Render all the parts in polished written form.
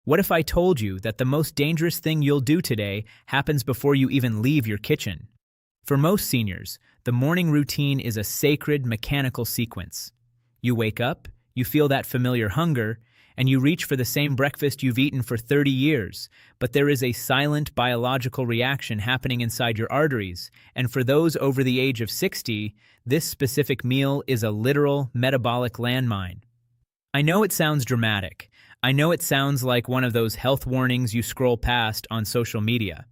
What if I told you that the most dangerous thing you'll do today happens before you even leave your kitchen? For most seniors, the morning routine is a sacred mechanical sequence. You wake up, you feel that familiar hunger, and you reach for the same breakfast you've eaten for 30 years, but there is a silent biological reaction happening inside your arteries, and for those over the age of 60, this specific meal is a literal metabolic landmine. I know it sounds dramatic. I know it sounds like one of those health warnings you scroll past on social media.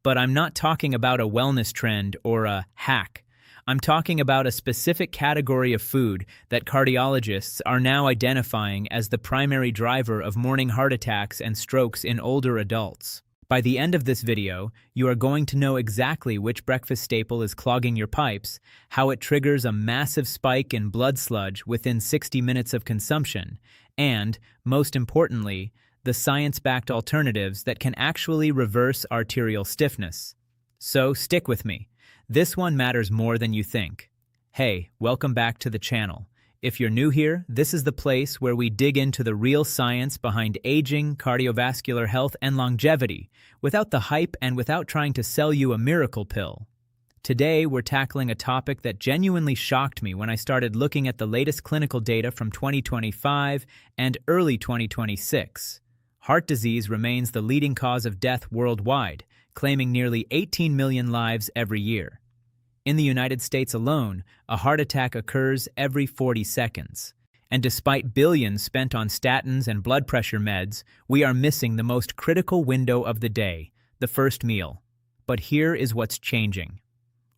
But I'm not talking about a wellness trend or a hack. I'm talking about a specific category of food that cardiologists are now identifying as the primary driver of morning heart attacks and strokes in older adults. By the end of this video, you are going to know exactly which breakfast staple is clogging your pipes, how it triggers a massive spike in blood sludge within 60 minutes of consumption, and, most importantly, the science-backed alternatives that can actually reverse arterial stiffness. So stick with me. This one matters more than you think. Hey, welcome back to the channel. If you're new here, this is the place where we dig into the real science behind aging, cardiovascular health, and longevity, without the hype and without trying to sell you a miracle pill. Today, we're tackling a topic that genuinely shocked me when I started looking at the latest clinical data from 2025 and early 2026. Heart disease remains the leading cause of death worldwide, claiming nearly 18 million lives every year. In the United States alone, a heart attack occurs every 40 seconds. And despite billions spent on statins and blood pressure meds, we are missing the most critical window of the day, the first meal. But here is what's changing.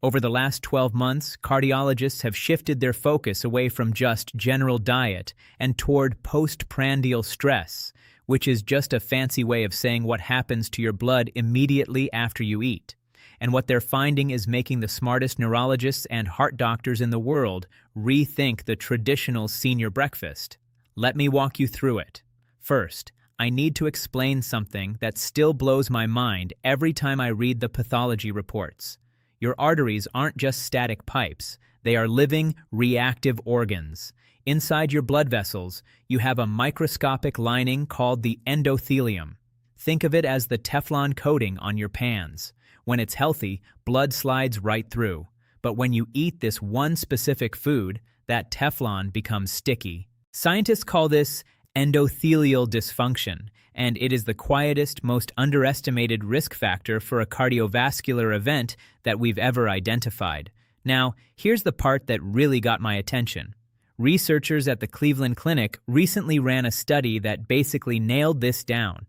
Over the last 12 months, cardiologists have shifted their focus away from just general diet and toward postprandial stress, which is just a fancy way of saying what happens to your blood immediately after you eat. And what they're finding is making the smartest neurologists and heart doctors in the world rethink the traditional senior breakfast. Let me walk you through it. First, I need to explain something that still blows my mind every time I read the pathology reports. Your arteries aren't just static pipes. They are living, reactive organs. Inside your blood vessels, you have a microscopic lining called the endothelium. Think of it as the Teflon coating on your pans. When it's healthy, blood slides right through. But when you eat this one specific food, that Teflon becomes sticky. Scientists call this endothelial dysfunction, and it is the quietest, most underestimated risk factor for a cardiovascular event that we've ever identified. Now, here's the part that really got my attention. Researchers at the Cleveland Clinic recently ran a study that basically nailed this down.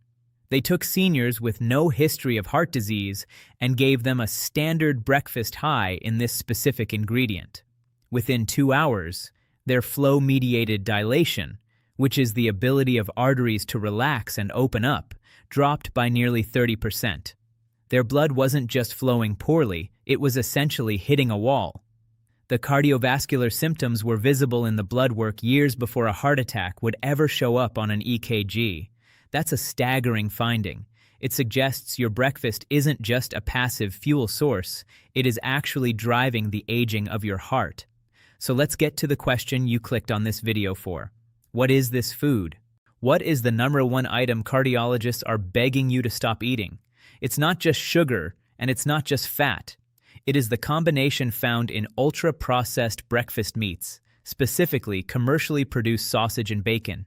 They took seniors with no history of heart disease and gave them a standard breakfast high in this specific ingredient. Within 2 hours, their flow-mediated dilation, which is the ability of arteries to relax and open up, dropped by nearly 30%. Their blood wasn't just flowing poorly, it was essentially hitting a wall. The cardiovascular symptoms were visible in the blood work years before a heart attack would ever show up on an EKG. That's a staggering finding. It suggests your breakfast isn't just a passive fuel source, it is actually driving the aging of your heart. So let's get to the question you clicked on this video for. What is this food? What is the #1 item cardiologists are begging you to stop eating? It's not just sugar, and it's not just fat. It is the combination found in ultra-processed breakfast meats, specifically commercially produced sausage and bacon.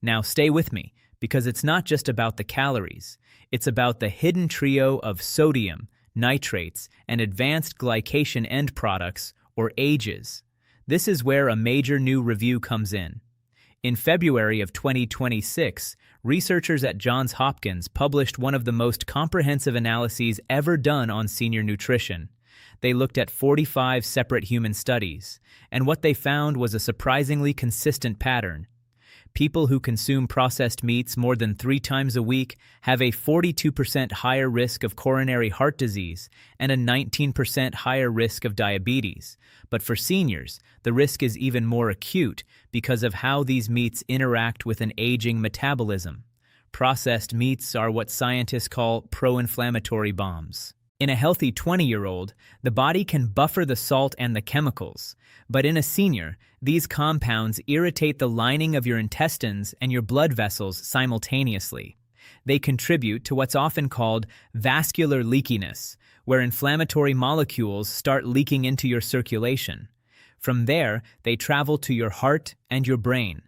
Now stay with me, because it's not just about the calories. It's about the hidden trio of sodium, nitrates, and advanced glycation end products, or AGEs. This is where a major new review comes in. In February of 2026, researchers at Johns Hopkins published one of the most comprehensive analyses ever done on senior nutrition. They looked at 45 separate human studies, and what they found was a surprisingly consistent pattern. People who consume processed meats more than 3 times a week have a 42% higher risk of coronary heart disease and a 19% higher risk of diabetes. But for seniors, the risk is even more acute because of how these meats interact with an aging metabolism. Processed meats are what scientists call pro-inflammatory bombs. In a healthy 20-year-old, the body can buffer the salt and the chemicals, but in a senior, these compounds irritate the lining of your intestines and your blood vessels simultaneously. They contribute to what's often called vascular leakiness, where inflammatory molecules start leaking into your circulation. From there, they travel to your heart and your brain.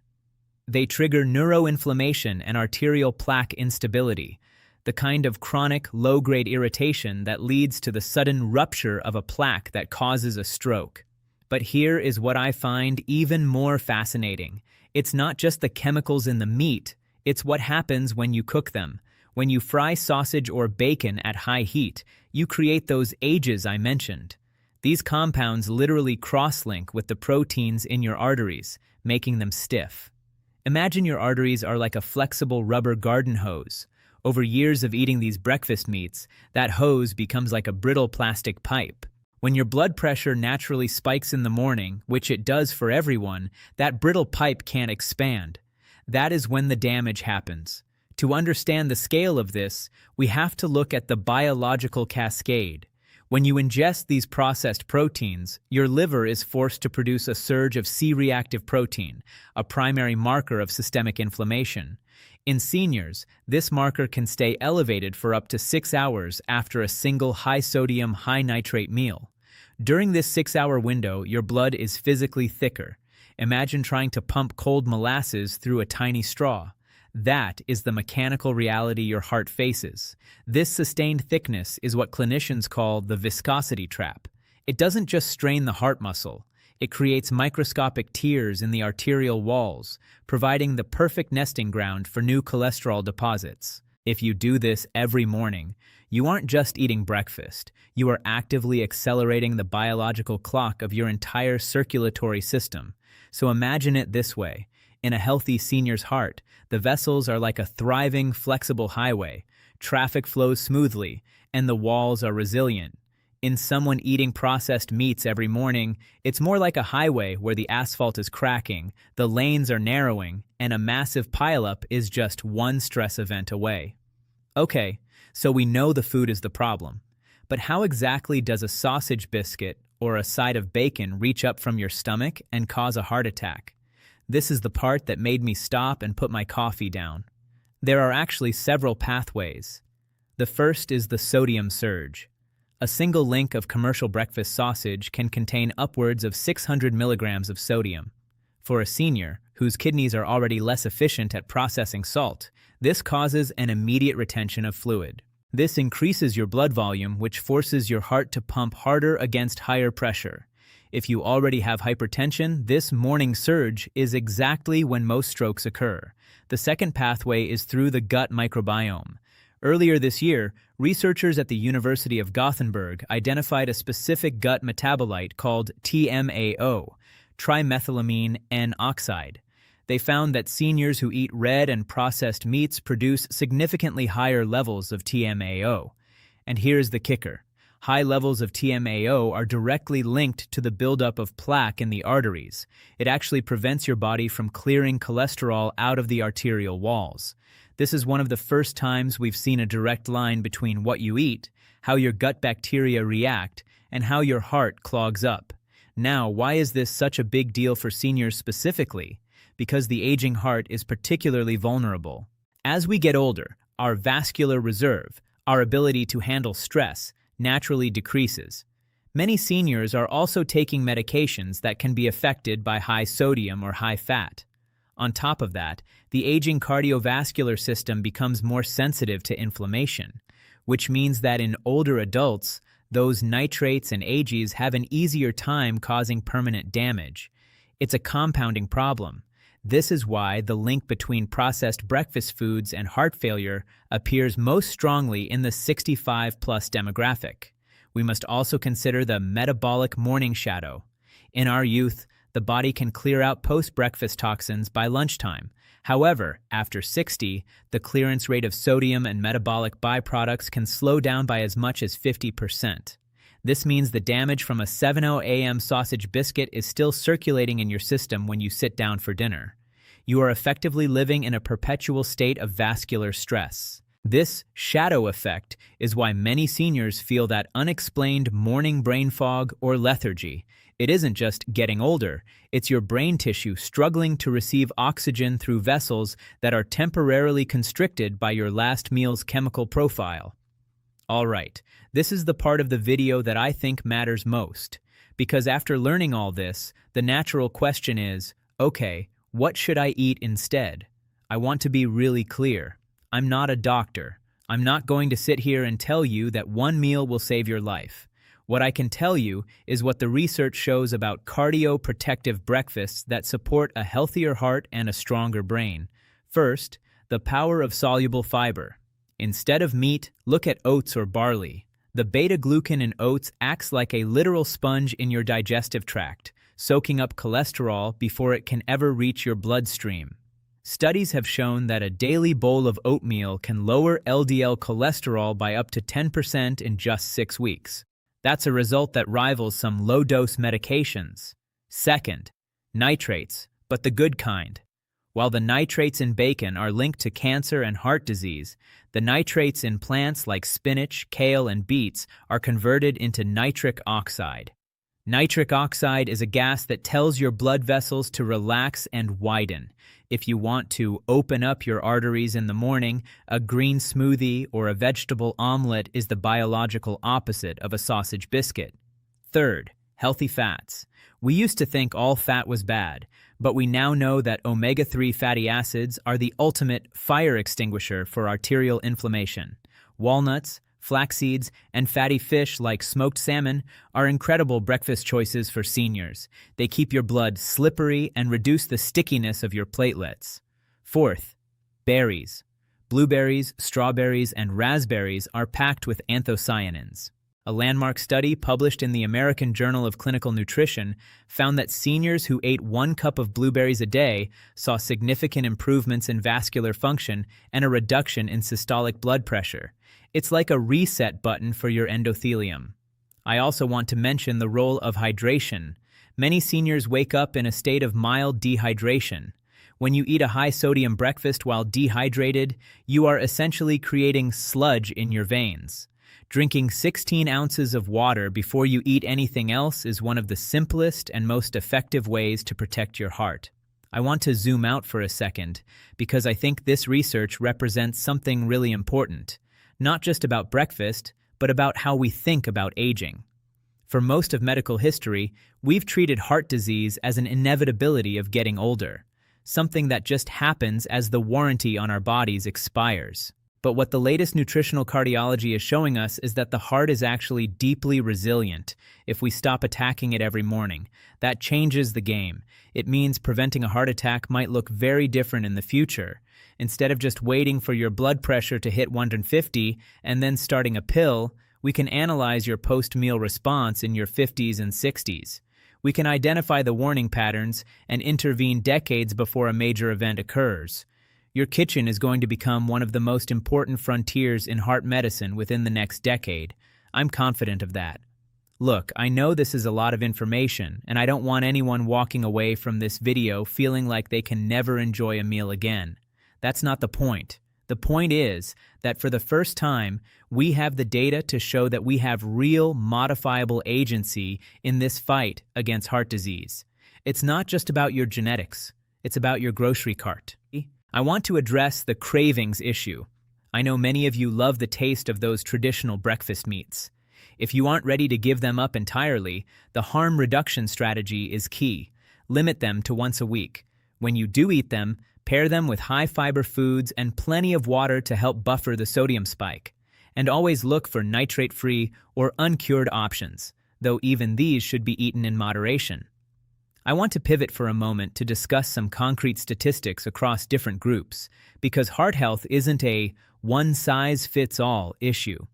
They trigger neuroinflammation and arterial plaque instability, the kind of chronic, low-grade irritation that leads to the sudden rupture of a plaque that causes a stroke. But here is what I find even more fascinating. It's not just the chemicals in the meat, it's what happens when you cook them. When you fry sausage or bacon at high heat, you create those ages I mentioned. These compounds literally cross-link with the proteins in your arteries, making them stiff. Imagine your arteries are like a flexible rubber garden hose. Over years of eating these breakfast meats, that hose becomes like a brittle plastic pipe. When your blood pressure naturally spikes in the morning, which it does for everyone, that brittle pipe can't expand. That is when the damage happens. To understand the scale of this, we have to look at the biological cascade. When you ingest these processed proteins, your liver is forced to produce a surge of C-reactive protein, a primary marker of systemic inflammation. In seniors, this marker can stay elevated for up to 6 hours after a single high-sodium, high-nitrate meal. During this 6-hour window, your blood is physically thicker. Imagine trying to pump cold molasses through a tiny straw. That is the mechanical reality your heart faces. This sustained thickness is what clinicians call the viscosity trap. It doesn't just strain the heart muscle. It creates microscopic tears in the arterial walls, providing the perfect nesting ground for new cholesterol deposits. If you do this every morning, you aren't just eating breakfast. You are actively accelerating the biological clock of your entire circulatory system. So imagine it this way. In a healthy senior's heart, the vessels are like a thriving, flexible highway. Traffic flows smoothly, and the walls are resilient. In someone eating processed meats every morning, it's more like a highway where the asphalt is cracking, the lanes are narrowing, and a massive pileup is just one stress event away. Okay, so we know the food is the problem. But how exactly does a sausage biscuit or a side of bacon reach up from your stomach and cause a heart attack? This is the part that made me stop and put my coffee down. There are actually several pathways. The first is the sodium surge. A single link of commercial breakfast sausage can contain upwards of 600 milligrams of sodium. For a senior, whose kidneys are already less efficient at processing salt, this causes an immediate retention of fluid. This increases your blood volume, which forces your heart to pump harder against higher pressure. If you already have hypertension, this morning surge is exactly when most strokes occur. The second pathway is through the gut microbiome. Earlier this year, researchers at the University of Gothenburg identified a specific gut metabolite called TMAO, trimethylamine N-oxide. They found that seniors who eat red and processed meats produce significantly higher levels of TMAO. And here's the kicker. High levels of TMAO are directly linked to the buildup of plaque in the arteries. It actually prevents your body from clearing cholesterol out of the arterial walls. This is one of the first times we've seen a direct line between what you eat, how your gut bacteria react, and how your heart clogs up. Now, why is this such a big deal for seniors specifically? Because the aging heart is particularly vulnerable. As we get older, our vascular reserve, our ability to handle stress, naturally decreases. Many seniors are also taking medications that can be affected by high sodium or high fat. On top of that, the aging cardiovascular system becomes more sensitive to inflammation, which means that in older adults, those nitrates and ages have an easier time causing permanent damage. It's a compounding problem. This is why the link between processed breakfast foods and heart failure appears most strongly in the 65-plus demographic. We must also consider the metabolic morning shadow. In our youth, the body can clear out post-breakfast toxins by lunchtime. However, after 60, the clearance rate of sodium and metabolic byproducts can slow down by as much as 50%. This means the damage from a 7:00 a.m. sausage biscuit is still circulating in your system when you sit down for dinner. You are effectively living in a perpetual state of vascular stress. This shadow effect is why many seniors feel that unexplained morning brain fog or lethargy. It isn't just getting older, it's your brain tissue struggling to receive oxygen through vessels that are temporarily constricted by your last meal's chemical profile. Alright, this is the part of the video that I think matters most. Because after learning all this, the natural question is, okay, what should I eat instead? I want to be really clear. I'm not a doctor. I'm not going to sit here and tell you that one meal will save your life. What I can tell you is what the research shows about cardioprotective breakfasts that support a healthier heart and a stronger brain. First, the power of soluble fiber. Instead of meat, look at oats or barley. The beta-glucan in oats acts like a literal sponge in your digestive tract, soaking up cholesterol before it can ever reach your bloodstream. Studies have shown that a daily bowl of oatmeal can lower LDL cholesterol by up to 10% in just 6 weeks. That's a result that rivals some low-dose medications. Second, nitrates, but the good kind. While the nitrates in bacon are linked to cancer and heart disease, the nitrates in plants like spinach, kale, and beets are converted into nitric oxide. Nitric oxide is a gas that tells your blood vessels to relax and widen. If you want to open up your arteries in the morning, a green smoothie or a vegetable omelet is the biological opposite of a sausage biscuit. Third, healthy fats. We used to think all fat was bad, but we now know that omega-3 fatty acids are the ultimate fire extinguisher for arterial inflammation. Walnuts, flax seeds, and fatty fish like smoked salmon are incredible breakfast choices for seniors. They keep your blood slippery and reduce the stickiness of your platelets. Fourth, berries. Blueberries, strawberries, and raspberries are packed with anthocyanins. A landmark study published in the American Journal of Clinical Nutrition found that seniors who ate 1 cup of blueberries a day saw significant improvements in vascular function and a reduction in systolic blood pressure. It's like a reset button for your endothelium. I also want to mention the role of hydration. Many seniors wake up in a state of mild dehydration. When you eat a high-sodium breakfast while dehydrated, you are essentially creating sludge in your veins. Drinking 16 ounces of water before you eat anything else is one of the simplest and most effective ways to protect your heart. I want to zoom out for a second because I think this research represents something really important, not just about breakfast, but about how we think about aging. For most of medical history, we've treated heart disease as an inevitability of getting older, something that just happens as the warranty on our bodies expires. But what the latest nutritional cardiology is showing us is that the heart is actually deeply resilient if we stop attacking it every morning. That changes the game. It means preventing a heart attack might look very different in the future. Instead of just waiting for your blood pressure to hit 150 and then starting a pill, we can analyze your post-meal response in your 50s and 60s. We can identify the warning patterns and intervene decades before a major event occurs. Your kitchen is going to become one of the most important frontiers in heart medicine within the next decade. I'm confident of that. Look, I know this is a lot of information, and I don't want anyone walking away from this video feeling like they can never enjoy a meal again. That's not the point. The point is that for the first time, we have the data to show that we have real modifiable agency in this fight against heart disease. It's not just about your genetics. It's about your grocery cart. I want to address the cravings issue. I know many of you love the taste of those traditional breakfast meats. If you aren't ready to give them up entirely, the harm reduction strategy is key. Limit them to once a week. When you do eat them, pair them with high-fiber foods and plenty of water to help buffer the sodium spike. And always look for nitrate-free or uncured options, though even these should be eaten in moderation. I want to pivot for a moment to discuss some concrete statistics across different groups, because heart health isn't a one-size-fits-all issue.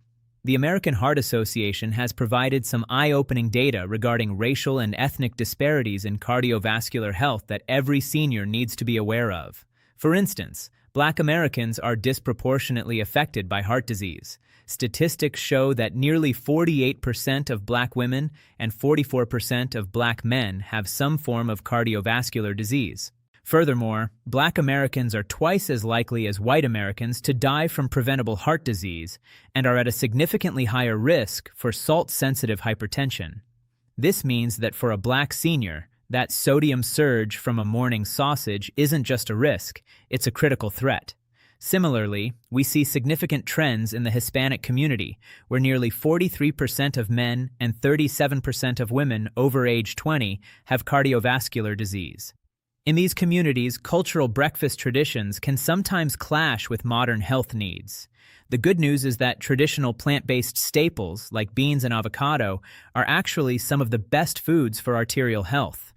The American Heart Association has provided some eye-opening data regarding racial and ethnic disparities in cardiovascular health that every senior needs to be aware of. For instance, Black Americans are disproportionately affected by heart disease. Statistics show that nearly 48% of Black women and 44% of Black men have some form of cardiovascular disease. Furthermore, Black Americans are twice as likely as white Americans to die from preventable heart disease and are at a significantly higher risk for salt-sensitive hypertension. This means that for a black senior, that sodium surge from a morning sausage isn't just a risk, it's a critical threat. Similarly, we see significant trends in the Hispanic community, where nearly 43% of men and 37% of women over age 20 have cardiovascular disease. In these communities, cultural breakfast traditions can sometimes clash with modern health needs. The good news is that traditional plant-based staples, like beans and avocado, are actually some of the best foods for arterial health.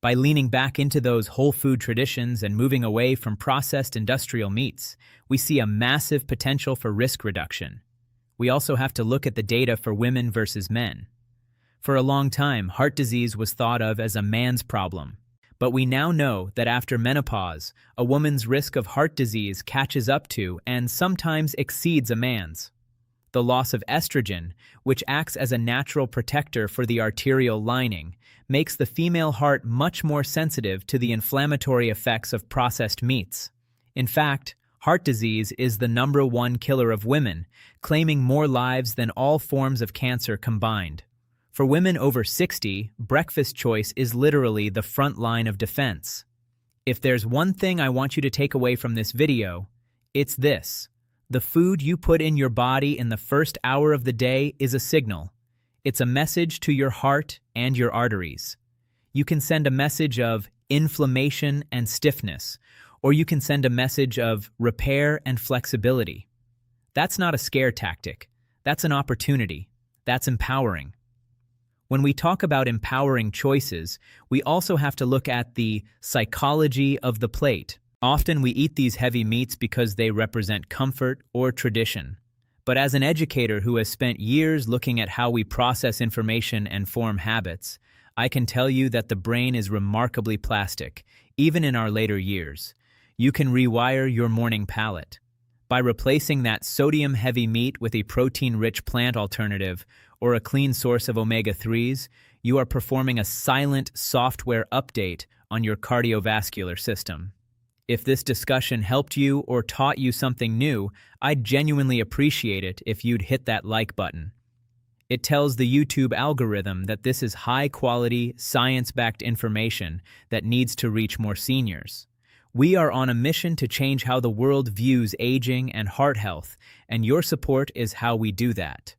By leaning back into those whole food traditions and moving away from processed industrial meats, we see a massive potential for risk reduction. We also have to look at the data for women versus men. For a long time, heart disease was thought of as a man's problem. But we now know that after menopause, a woman's risk of heart disease catches up to and sometimes exceeds a man's. The loss of estrogen, which acts as a natural protector for the arterial lining, makes the female heart much more sensitive to the inflammatory effects of processed meats. In fact, heart disease is the #1 killer of women, claiming more lives than all forms of cancer combined. For women over 60, breakfast choice is literally the front line of defense. If there's one thing I want you to take away from this video, it's this. The food you put in your body in the first hour of the day is a signal. It's a message to your heart and your arteries. You can send a message of inflammation and stiffness, or you can send a message of repair and flexibility. That's not a scare tactic. That's an opportunity. That's empowering. When we talk about empowering choices, we also have to look at the psychology of the plate. Often we eat these heavy meats because they represent comfort or tradition. But as an educator who has spent years looking at how we process information and form habits, I can tell you that the brain is remarkably plastic, even in our later years. You can rewire your morning palate. By replacing that sodium-heavy meat with a protein-rich plant alternative or a clean source of omega-3s, you are performing a silent software update on your cardiovascular system. If this discussion helped you or taught you something new, I'd genuinely appreciate it if you'd hit that like button. It tells the YouTube algorithm that this is high-quality, science-backed information that needs to reach more seniors. We are on a mission to change how the world views aging and heart health, and your support is how we do that.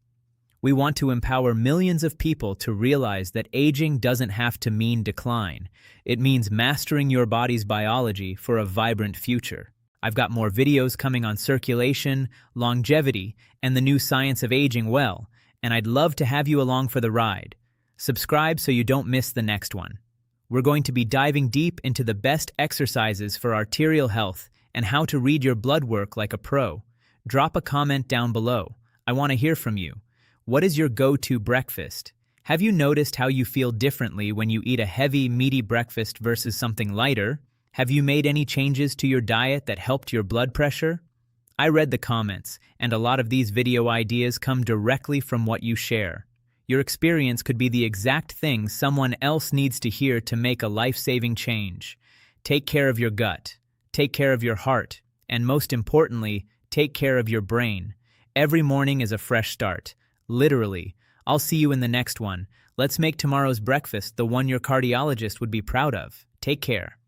We want to empower millions of people to realize that aging doesn't have to mean decline. It means mastering your body's biology for a vibrant future. I've got more videos coming on circulation, longevity, and the new science of aging well, and I'd love to have you along for the ride. Subscribe so you don't miss the next one. We're going to be diving deep into the best exercises for arterial health and how to read your blood work like a pro. Drop a comment down below. I want to hear from you. What is your go-to breakfast? Have you noticed how you feel differently when you eat a heavy, meaty breakfast versus something lighter? Have you made any changes to your diet that helped your blood pressure? I read the comments, and a lot of these video ideas come directly from what you share. Your experience could be the exact thing someone else needs to hear to make a life-saving change. Take care of your gut, take care of your heart, and most importantly, take care of your brain. Every morning is a fresh start. Literally. I'll see you in the next one. Let's make tomorrow's breakfast the one your cardiologist would be proud of. Take care.